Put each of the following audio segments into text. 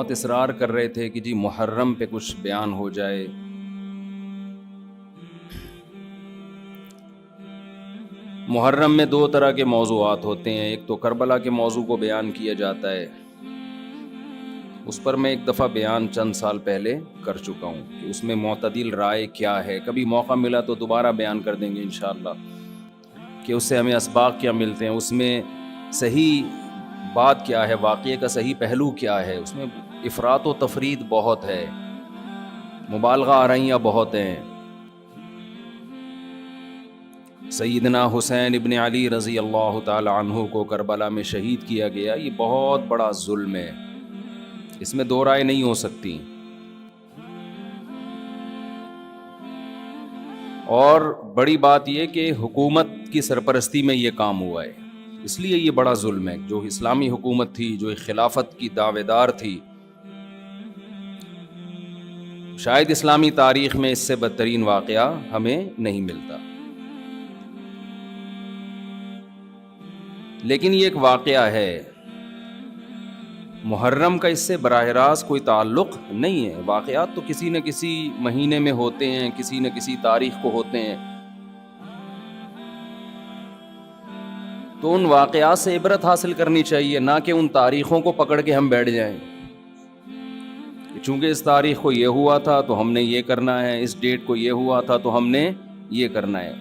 بہت اصرار کر رہے تھے کہ جی محرم پہ کچھ بیان ہو جائے. محرم میں دو طرح کے موضوعات ہوتے ہیں. ایک تو کربلا کے موضوع کو بیان کیا جاتا ہے، اس پر میں ایک دفعہ بیان چند سال پہلے کر چکا ہوں کہ اس میں معتدل رائے کیا ہے. کبھی موقع ملا تو دوبارہ بیان کر دیں گے انشاءاللہ کہ اس سے ہمیں اسباق کیا ملتے ہیں، اس میں صحیح بات کیا ہے، واقعے کا صحیح پہلو کیا ہے. اس میں افراط و تفرید بہت ہے، مبالغہ آرائیاں بہت ہیں. سیدنا حسین ابن علی رضی اللہ تعالی عنہ کو کربلا میں شہید کیا گیا، یہ بہت بڑا ظلم ہے، اس میں دو رائے نہیں ہو سکتی. اور بڑی بات یہ کہ حکومت کی سرپرستی میں یہ کام ہوا ہے، اس لیے یہ بڑا ظلم ہے. جو اسلامی حکومت تھی، جو خلافت کی دعوے دار تھی، شاید اسلامی تاریخ میں اس سے بدترین واقعہ ہمیں نہیں ملتا. لیکن یہ ایک واقعہ ہے، محرم کا اس سے براہ راست کوئی تعلق نہیں ہے. واقعات تو کسی نہ کسی مہینے میں ہوتے ہیں، کسی نہ کسی تاریخ کو ہوتے ہیں، تو ان واقعات سے عبرت حاصل کرنی چاہیے، نہ کہ ان تاریخوں کو پکڑ کے ہم بیٹھ جائیں. چونکہ اس تاریخ کو یہ ہوا تھا تو ہم نے یہ کرنا ہے، اس ڈیٹ کو یہ ہوا تھا تو ہم نے یہ کرنا ہے.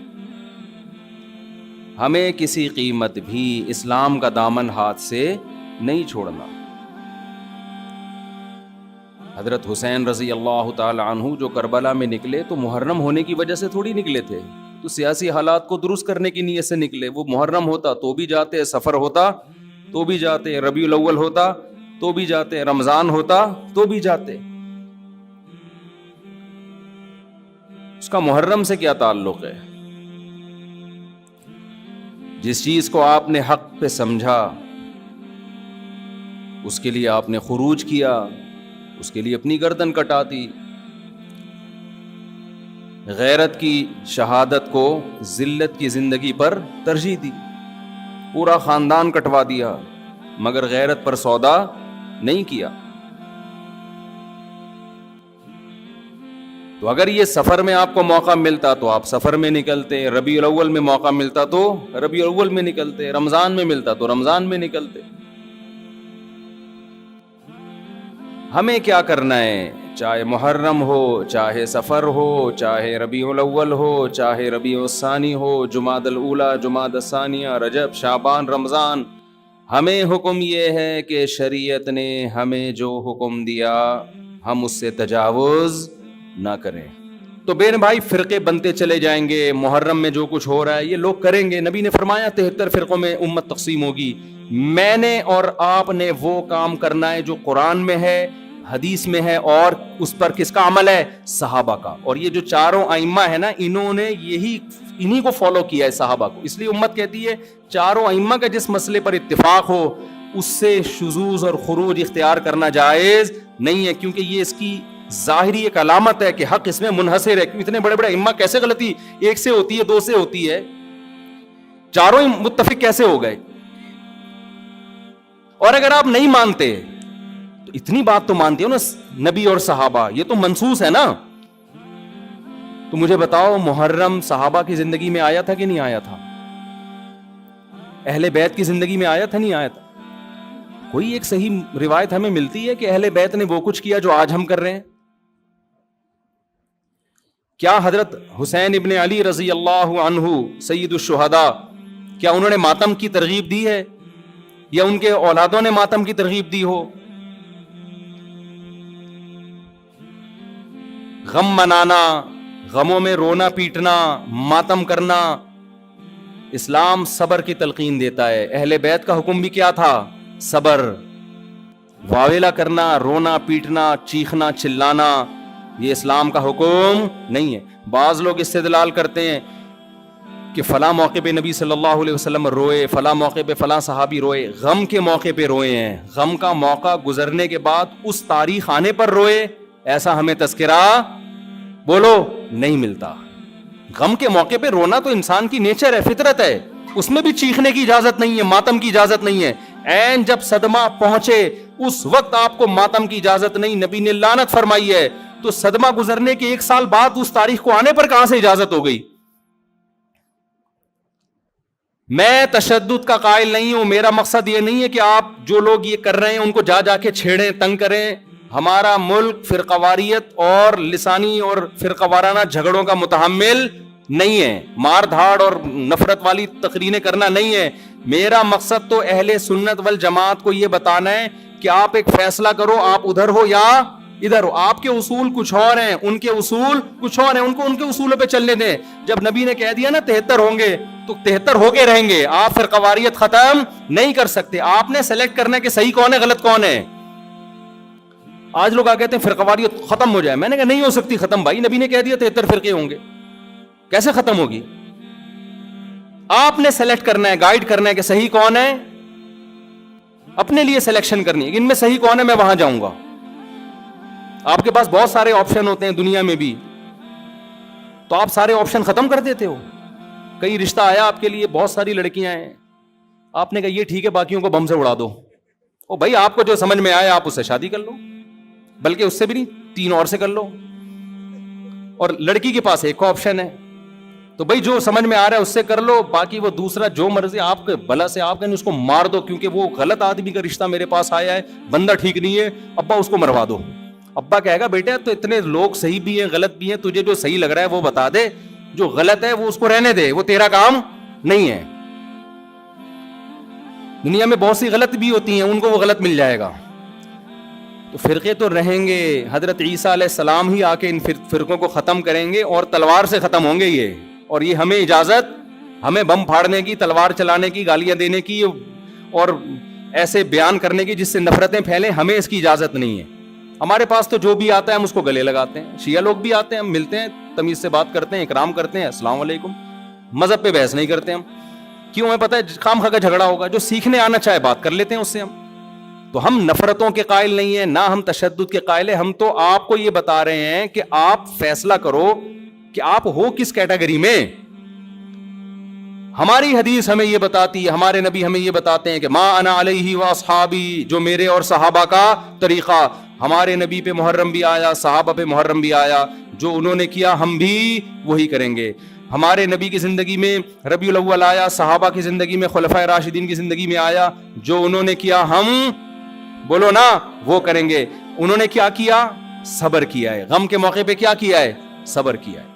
ہمیں کسی قیمت بھی اسلام کا دامن ہاتھ سے نہیں چھوڑنا. حضرت حسین رضی اللہ تعالی عنہ جو کربلا میں نکلے تو محرم ہونے کی وجہ سے تھوڑی نکلے تھے، تو سیاسی حالات کو درست کرنے کی نیت سے نکلے. وہ محرم ہوتا تو بھی جاتے، سفر ہوتا تو بھی جاتے، ربیع الاول ہوتا تو بھی جاتے، رمضان ہوتا تو بھی جاتے. اس کا محرم سے کیا تعلق ہے؟ جس چیز کو آپ نے حق پہ سمجھا اس کے لیے آپ نے خروج کیا، اس کے لیے اپنی گردن کٹا دی. غیرت کی شہادت کو ذلت کی زندگی پر ترجیح دی، پورا خاندان کٹوا دیا مگر غیرت پر سودا نہیں کیا. تو اگر یہ سفر میں آپ کو موقع ملتا تو آپ سفر میں نکلتے، ربیع الاول میں موقع ملتا تو ربیع الاول میں نکلتے، رمضان میں ملتا تو رمضان میں نکلتے. ہمیں کیا کرنا ہے؟ چاہے محرم ہو، چاہے سفر ہو، چاہے ربیع الاول ہو، چاہے ربیع الثانی ہو، جمادی الاولی، جمادی الثانیہ، رجب، شعبان، رمضان، ہمیں حکم یہ ہے کہ شریعت نے ہمیں جو حکم دیا ہم اس سے تجاوز نہ کریں. تو بہن بھائی فرقے بنتے چلے جائیں گے، محرم میں جو کچھ ہو رہا ہے یہ لوگ کریں گے. نبی نے فرمایا 73 فرقوں میں امت تقسیم ہوگی. میں نے اور آپ نے وہ کام کرنا ہے جو قرآن میں ہے، حدیث میں ہے، اور اس پر کس کا عمل ہے؟ صحابہ کا. اور یہ جو چاروں ائمہ ہے نا، انہوں نے انہی کو فالو کیا ہے، صحابہ کو. اس لیے امت کہتی ہے چاروں ائمہ کا جس مسئلے پر اتفاق ہو اس سے شذوذ اور خروج اختیار کرنا جائز نہیں ہے، کیونکہ یہ اس کی ظاہری ایک علامت ہے کہ حق اس میں منحصر ہے. اتنے بڑے بڑے ائمہ کیسے غلطی ایک سے ہوتی ہے، دو سے ہوتی ہے؟ چاروں متفق کیسے ہو گئے؟ اور اگر آپ نہیں مانتے تو اتنی بات تو مانتے ہو نا، نبی اور صحابہ یہ تو منصوص ہے نا. تو مجھے بتاؤ محرم صحابہ کی زندگی میں آیا تھا کہ نہیں آیا تھا؟ اہل بیت کی زندگی میں آیا تھا نہیں آیا تھا؟ کوئی ایک صحیح روایت ہمیں ملتی ہے کہ اہل بیت نے وہ کچھ کیا جو آج ہم کر رہے ہیں؟ کیا حضرت حسین ابن علی رضی اللہ عنہ سید الشہداء، کیا انہوں نے ماتم کی ترغیب دی ہے یا ان کے اولادوں نے ماتم کی ترغیب دی ہو؟ غم منانا، غموں میں رونا پیٹنا، ماتم کرنا، اسلام صبر کی تلقین دیتا ہے. اہل بیت کا حکم بھی کیا تھا؟ صبر. واویلا کرنا، رونا پیٹنا، چیخنا چلانا یہ اسلام کا حکم نہیں ہے. بعض لوگ استدلال کرتے ہیں کہ فلاں موقع پہ نبی صلی اللہ علیہ وسلم روئے، فلاں موقع پہ فلاں صحابی روئے. غم کے موقع پہ روئے ہیں، غم کا موقع گزرنے کے بعد اس تاریخ آنے پر روئے، ایسا ہمیں تذکرہ بولو نہیں ملتا. غم کے موقع پہ رونا تو انسان کی نیچر ہے، فطرت ہے، اس میں بھی چیخنے کی اجازت نہیں ہے، ماتم کی اجازت نہیں ہے. این جب صدمہ پہنچے اس وقت آپ کو ماتم کی اجازت نہیں، نبی نے لعنت فرمائی ہے. تو صدمہ گزرنے کے 1 سال بعد اس تاریخ کو آنے پر کہاں سے اجازت ہو گئی؟ میں تشدد کا قائل نہیں ہوں. میرا مقصد یہ نہیں ہے کہ آپ جو لوگ یہ کر رہے ہیں ان کو جا جا کے چھیڑیں، تنگ کریں. ہمارا ملک فرقواریت اور لسانی اور فرقہ وارانہ جھگڑوں کا متحمل نہیں ہے. مار دھاڑ اور نفرت والی تقریریں کرنا نہیں ہے. میرا مقصد تو اہل سنت والجماعت کو یہ بتانا ہے کہ آپ ایک فیصلہ کرو، آپ ادھر ہو یا ادھر ہو. آپ کے اصول کچھ اور ہیں، ان کے اصول کچھ اور ہیں. ان کو ان کے اصولوں پہ چلنے دیں. جب نبی نے کہہ دیا نا 73 ہوں گے تو 73 ہو کے رہیں گے. آپ فرقہ واریت ختم نہیں کر سکتے. آپ نے سلیکٹ کرنا ہے کہ صحیح کون ہے غلط کون ہے. آج لوگ کہتے ہیں فرقہ واریت ختم ہو جائے. میں نے کہا نہیں ہو سکتی ختم بھائی. نبی نے کہہ دیا 73 فرقے ہوں گے، کیسے ختم ہوگی؟ آپ نے سلیکٹ کرنا ہے، گائیڈ کرنا ہے کہ صحیح کون ہے. اپنے لیے سلیکشن کرنی ہے کہ ان میں صحیح کون ہے، میں وہاں جاؤں گا. آپ کے پاس بہت سارے آپشن ہوتے ہیں دنیا میں بھی، تو آپ سارے آپشن ختم کر دیتے ہو. کئی رشتہ آیا آپ کے لیے، بہت ساری لڑکیاں ہیں، آپ نے کہا یہ ٹھیک ہے باقیوں کو بم سے اڑا دو. او بھائی آپ کو جو سمجھ میں آئے آپ اس سے شادی کر لو، بلکہ اس سے بھی نہیں 3 اور سے کر لو. اور لڑکی کے پاس ایک آپشن ہے، تو بھائی جو سمجھ میں آ رہا ہے اس سے کر لو، باقی وہ دوسرا جو مرضی آپ کے بلا سے آپ کہیں اس کو مار دو، کیونکہ وہ غلط آدمی کا رشتہ میرے پاس آیا ہے، بندہ ٹھیک نہیں ہے، ابا اس کو مروا دو. ابا کہے گا بیٹا تو اتنے لوگ صحیح بھی ہیں غلط بھی ہیں، تجھے جو صحیح لگ رہا ہے وہ بتا دے، جو غلط ہے وہ اس کو رہنے دے، وہ تیرا کام نہیں ہے. دنیا میں بہت سی غلط بھی ہوتی ہیں، ان کو وہ غلط مل جائے گا. تو فرقے تو رہیں گے. حضرت عیسیٰ علیہ السلام ہی آ کے ان فرقوں کو ختم کریں گے، اور تلوار سے ختم ہوں گے یہ. اور یہ ہمیں اجازت، ہمیں بم پھاڑنے کی، تلوار چلانے کی، گالیاں دینے کی اور ایسے بیان کرنے کی جس سے نفرتیں پھیلیں، ہمیں اس کی اجازت نہیں ہے. ہمارے پاس تو جو بھی آتا ہے ہم اس کو گلے لگاتے ہیں. شیعہ لوگ بھی آتے ہیں، ہم ملتے ہیں، تمیز سے بات کرتے ہیں، اکرام کرتے ہیں، السلام علیکم. مذہب پہ بحث نہیں کرتے ہم. کیوں؟ ہمیں پتہ ہے خام خواہ کا جھگڑا ہوگا. جو سیکھنے آنا چاہے بات کر لیتے ہیں اس سے. ہم تو ہم نفرتوں کے قائل نہیں ہیں، نہ ہم تشدد کے قائل ہیں. ہم تو آپ کو یہ بتا رہے ہیں کہ آپ فیصلہ کرو کہ آپ ہو کس کیٹیگری میں. ہماری حدیث ہمیں یہ بتاتی ہے، ہمارے نبی ہمیں یہ بتاتے ہیں کہ ما انا علیہ واصحابی، جو میرے اور صحابہ کا طریقہ. ہمارے نبی پہ محرم بھی آیا، صحابہ پہ محرم بھی آیا، جو انہوں نے کیا ہم بھی وہی کریں گے. ہمارے نبی کی زندگی میں ربیع الاول آیا، صحابہ کی زندگی میں خلفائے راشدین کی زندگی میں آیا، جو انہوں نے کیا ہم بولو نا وہ کریں گے. انہوں نے کیا کیا؟ صبر کیا ہے. غم کے موقع پہ کیا کیا ہے؟ صبر کیا ہے.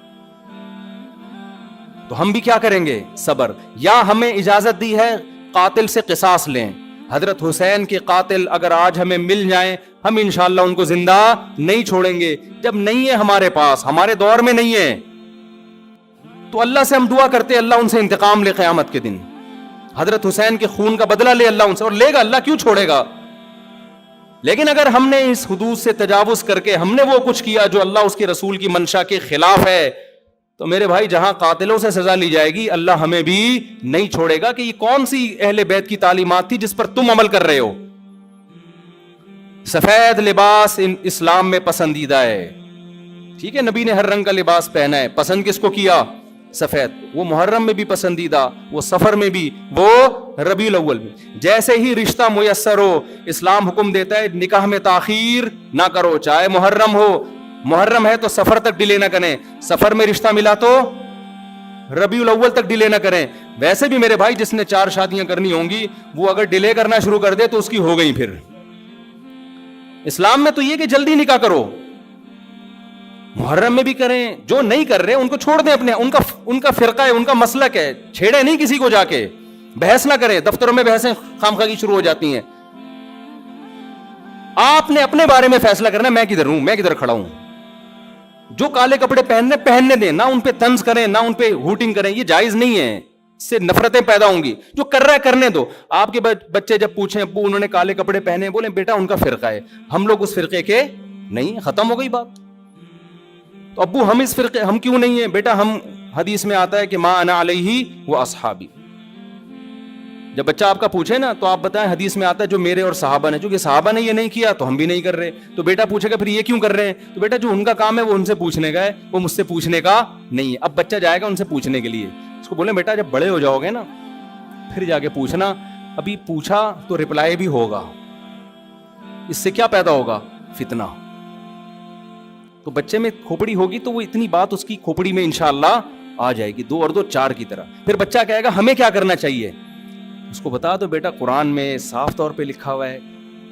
تو ہم بھی کیا کریں گے؟ صبر. یا ہمیں اجازت دی ہے قاتل سے قصاص لیں. حضرت حسین کے قاتل اگر آج ہمیں مل جائیں، ہم انشاءاللہ ان کو زندہ نہیں چھوڑیں گے. جب نہیں ہے ہمارے پاس، ہمارے دور میں نہیں ہے، تو اللہ سے ہم دعا کرتے اللہ ان سے انتقام لے قیامت کے دن. حضرت حسین کے خون کا بدلہ لے اللہ ان سے، اور لے گا، اللہ کیوں چھوڑے گا. لیکن اگر ہم نے اس حدود سے تجاوز کر کے ہم نے وہ کچھ کیا جو اللہ اس کے رسول کی منشا کے خلاف ہے، تو میرے بھائی جہاں قاتلوں سے سزا لی جائے گی، اللہ ہمیں بھی نہیں چھوڑے گا. کہ یہ کون سی اہل بیت کی تعلیمات تھی جس پر تم عمل کر رہے ہو. سفید لباس اسلام میں پسندیدہ ہے، ٹھیک ہے، نبی نے ہر رنگ کا لباس پہنا ہے. پسند کس کو کیا؟ سفید. وہ محرم میں بھی پسندیدہ، وہ سفر میں بھی، وہ ربیع الاول میں. جیسے ہی رشتہ میسر ہو، اسلام حکم دیتا ہے نکاح میں تاخیر نہ کرو، چاہے محرم ہو. محرم ہے تو سفر تک ڈیلے نہ کریں، سفر میں رشتہ ملا تو ربیع الاول تک ڈیلے نہ کریں. ویسے بھی میرے بھائی جس نے 4 شادیاں کرنی ہوں گی، وہ اگر ڈیلے کرنا شروع کر دے تو اس کی ہو گئی. پھر اسلام میں تو یہ کہ جلدی نکاح کرو. محرم میں بھی کریں، جو نہیں کر رہے ان کو چھوڑ دیں، اپنے ان کا فرقہ ہے، ان کا مسلک ہے، چھیڑے نہیں کسی کو. جا کے بحث نہ کریں. دفتروں میں بحثیں خامخواہ کی شروع ہو جاتی ہیں. آپ نے اپنے بارے میں فیصلہ کرنا ہے میں کدھر ہوں، میں کدھر کھڑا ہوں. جو کالے کپڑے پہننے دیں، نہ ان پہ طنز کریں، نہ ان پہ ہوٹنگ کریں. یہ جائز نہیں ہے، اس سے نفرتیں پیدا ہوں گی. جو کر رہا ہے کرنے دو. آپ کے بچے جب پوچھیں ابو انہوں نے کالے کپڑے پہنے، بولیں بیٹا ان کا فرقہ ہے، ہم لوگ اس فرقے کے نہیں. ختم ہو گئی بات. تو ابو ہم اس فرقے ہم کیوں نہیں ہیں؟ بیٹا ہم حدیث میں آتا ہے کہ ما انا علیہ و اصحابی. جب بچہ آپ کا پوچھے نا تو آپ بتائیں حدیث میں آتا ہے جو میرے اور صحابہ نے. چونکہ صحابہ نے یہ نہیں کیا تو ہم بھی نہیں کر رہے. تو بیٹا پوچھے گا پھر یہ کیوں کر رہے ہیں؟ تو بیٹا جو ان کا کام ہے وہ ان سے پوچھنے کا ہے، وہ مجھ سے پوچھنے کا نہیں ہے. اب بچہ جائے گا ان سے پوچھنے کے لیے. اس کو بولیں بیٹا جب بڑے ہو جاؤ گے نا پھر جا کے پوچھنا ابھی پوچھا تو رپلائی بھی ہوگا, اس سے کیا پیدا ہوگا؟ فتنہ. تو بچے میں کھوپڑی ہوگی تو وہ اتنی بات اس کی کھوپڑی میں انشاءاللہ آ جائے گی, 2 اور 2 4 کی طرح. پھر بچہ کہے گا ہمیں کیا کرنا چاہیے؟ اس کو بتا دو بیٹا قرآن میں صاف طور پہ لکھا ہوا ہے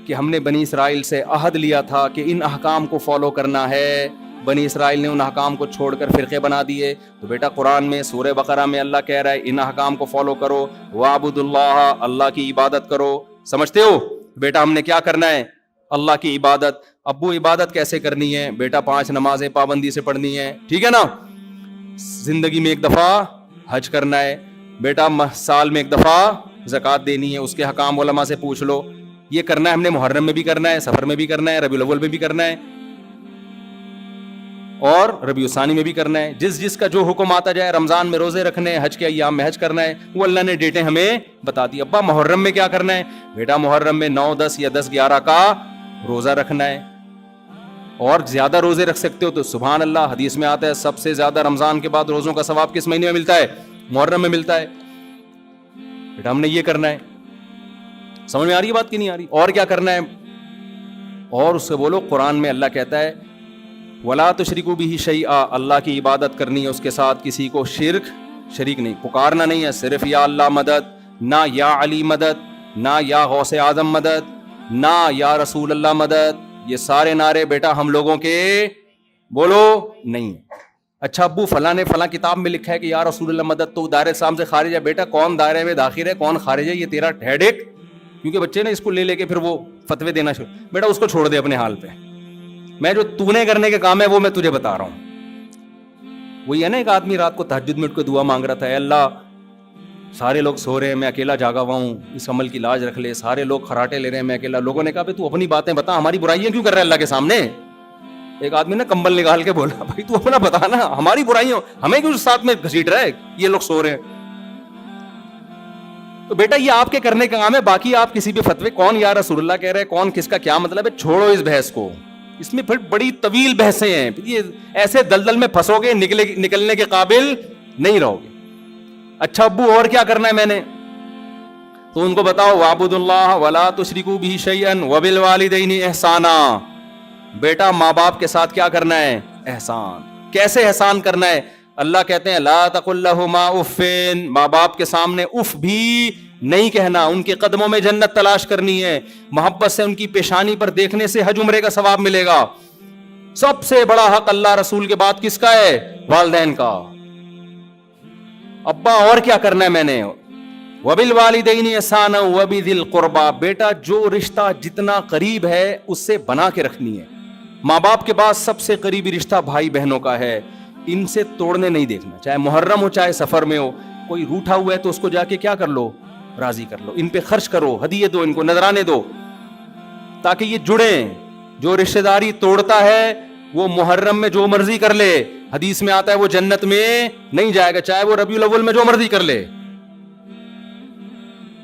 کہ ہم نے بنی اسرائیل سے عہد لیا تھا کہ ان احکام کو فالو کرنا ہے. بنی اسرائیل نے ان احکام کو چھوڑ کر فرقے بنا دیے. تو بیٹا قرآن میں سورہ بقرہ میں اللہ کہہ رہا ہے ان احکام کو فالو کرو, وَاعْبُدُوا اللَّهَ, اللہ کی عبادت کرو. سمجھتے ہو بیٹا ہم نے کیا کرنا ہے؟ اللہ کی عبادت. ابو عبادت کیسے کرنی ہے؟ بیٹا 5 نمازیں پابندی سے پڑھنی ہے, ٹھیک ہے نا. زندگی میں 1 دفعہ حج کرنا ہے. بیٹا سال میں 1 دفعہ زکوٰۃ دینی ہے. اس کے حکام علماء سے پوچھ لو. یہ کرنا ہے ہم نے محرم میں بھی کرنا ہے, سفر میں بھی کرنا ہے, ربیع الاول میں بھی کرنا ہے, اور ربیع الثانی میں بھی کرنا ہے. جس کا جو حکم آتا جائے. رمضان میں روزے رکھنے, حج کے ایام میں حج کرنا ہے, وہ اللہ نے ڈیٹیں ہمیں بتا دی. ابا محرم میں کیا کرنا ہے؟ بیٹا محرم میں 9 10 یا 10 11 کا روزہ رکھنا ہے. اور زیادہ روزے رکھ سکتے ہو تو سبحان اللہ, حدیث میں آتا ہے سب سے زیادہ رمضان کے بعد روزوں کا ثواب کس مہینے میں ملتا ہے؟ محرم میں ملتا ہے. بیٹا ہم نے یہ کرنا ہے. سمجھ میں آ رہی ہے بات کی نہیں آ رہی؟ اور کیا کرنا ہے؟ اور اس سے بولو قرآن میں اللہ کہتا ہے وَلَا تُشْرِكُوا بِهِ شَيْئًا, اللہ کی عبادت کرنی ہے, اس کے ساتھ کسی کو شریک نہیں. پکارنا نہیں ہے صرف یا اللہ مدد, نہ یا علی مدد, نہ یا غوث اعظم مدد, نہ یا رسول اللہ مدد. یہ سارے نعرے بیٹا ہم لوگوں کے بولو نہیں. اچھا ابو فلاں نے فلاں کتاب میں لکھا ہے کہ یا رسول اللہ مدد تو دائرے اسلام سے خارج ہے. بیٹا کون دائرے میں داخل ہے کون خارج ہے یہ تیرا ہیڈ ایک, کیونکہ بچے نے اس کو لے کے پھر وہ فتوے دینا شروع. بیٹا اس کو چھوڑ دے اپنے حال پہ. میں جو تو نے کرنے کے کام ہے وہ میں تجھے بتا رہا ہوں. وہی ہے نا, ایک آدمی رات کو تہجد میں اٹھ کے دعا مانگ رہا تھا, اے اللہ سارے لوگ سو رہے ہیں میں اکیلا جاگا ہوا ہوں, اس عمل کی لاج رکھ لے. سارے لوگ خراٹے لے رہے ہیں میں اکیلا. لوگوں نے کہا بھائی تو اپنی باتیں بتا, ہماری برائیاں کیوں کر رہا ہے اللہ کے سامنے؟ ایک آدمی نے کمبل نکال کے بولا بھائی تو اپنا بتا نا, ہماری برائیاں ہمیں کیوں ساتھ میں گھسیٹ رہا ہے, یہ لوگ سو رہے ہیں. تو بیٹا یہ آپ کے کرنے کا کام ہے. باقی آپ کسی بھی فتوے کون یا رسول اللہ کہہ رہے, کون کس کا کیا مطلب ہے, چھوڑو اس بحث کو. اس میں پھر بڑی طویل بحثیں ہیں, یہ ایسے دلدل میں پھنسو گے نکلنے کے قابل نہیں رہو گے. اچھا ابو اور کیا کرنا ہے میں نے؟ تو ان کو بتاؤ وَاعْبُدُوا اللَّهَ وَلَا تُشْرِكُوا بِهِ شَيْئًا وَبِالْوَالِدَيْنِ احسانا. بیٹا ماں باپ کے ساتھ کیا کرنا ہے؟ احسان. کیسے احسان کرنا ہے؟ اللہ کہتے ہیں لا تقل لهما اف, ماں باپ کے سامنے اف بھی نہیں کہنا. ان کے قدموں میں جنت تلاش کرنی ہے, محبت سے ان کی پیشانی پر دیکھنے سے حج عمرے کا ثواب ملے گا. سب سے بڑا حق اللہ رسول کے بعد کس کا ہے؟ والدین کا. ابا اور کیا کرنا ہے میں نے؟ وَبِالْوَالِدَيْنِ إِحْسَانًا وَبِذِي الْقُرْبَى, بیٹا جو رشتہ جتنا قریب ہے اس سے بنا کے رکھنی ہے. ماں باپ کے بعد سب سے قریبی رشتہ بھائی بہنوں کا ہے, ان سے توڑنے نہیں دیکھنا. چاہے محرم ہو چاہے سفر میں ہو, کوئی روٹھا ہوا ہے تو اس کو جا کے کیا کر لو, راضی کر لو. ان پہ خرچ کرو, ہدیے دو, ان کو نذرانے دو, تاکہ یہ جڑیں. جو رشتہ داری توڑتا ہے وہ محرم میں جو مرضی کر لے, حدیث میں آتا ہے وہ جنت میں نہیں جائے گا, چاہے وہ ربیع الاول میں جو مرضی کر لے.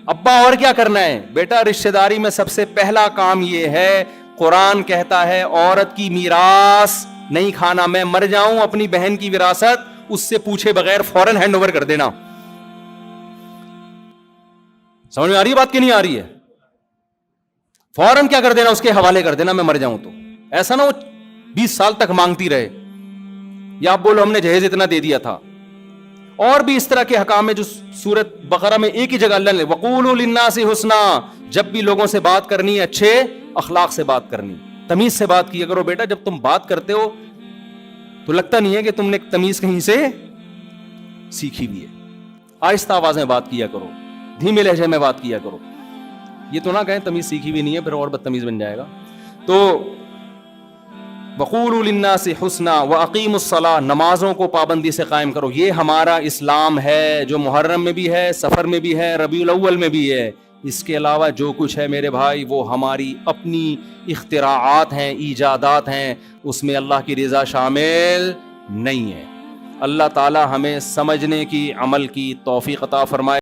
ابا اور کیا کرنا ہے؟ بیٹا رشتہ داری میں سب سے پہلا کام یہ ہے, قرآن کہتا ہے عورت کی میراث نہیں کھانا. میں مر جاؤں اپنی بہن کی وراثت اس سے پوچھے بغیر فوراً ہینڈ اوور کر دینا. سمجھ میں آ رہی ہے بات کی نہیں آ رہی ہے؟ فوراً کیا کر دینا, اس کے حوالے کر دینا میں مر جاؤں تو. ایسا نہ ہو 20 سال تک مانگتی رہے, یا آپ بولو ہم نے جہیز اتنا دے دیا تھا. اور بھی اس طرح کے حکام ہے جو سورۃ بقرہ میں ایک ہی جگہ اللہ نے وَقُولُوا لِلنَّاسِ حُسْنًا, جب بھی لوگوں سے بات کرنی ہے اچھے اخلاق سے بات کرنی, تمیز سے بات کیا کرو. بیٹا جب تم بات کرتے ہو تو لگتا نہیں ہے کہ تم نے تمیز کہیں سے سیکھی ہوئی ہے. آہستہ آواز میں بات کیا کرو, دھیمے لہجے میں بات کیا کرو. یہ تو نہ کہیں تمیز سیکھی بھی نہیں ہے, پھر اور بدتمیز بن جائے گا. تو وَقُولُوا لِلنَّاسِ حُسْنًا وَأَقِیمُوا الصَّلَاةَ, نمازوں کو پابندی سے قائم کرو. یہ ہمارا اسلام ہے جو محرم میں بھی ہے, سفر میں بھی ہے, ربیع الاول میں بھی ہے. اس کے علاوہ جو کچھ ہے میرے بھائی وہ ہماری اپنی اختراعات ہیں, ایجادات ہیں, اس میں اللہ کی رضا شامل نہیں ہے. اللہ تعالی ہمیں سمجھنے کی, عمل کی توفیق عطا فرمائے.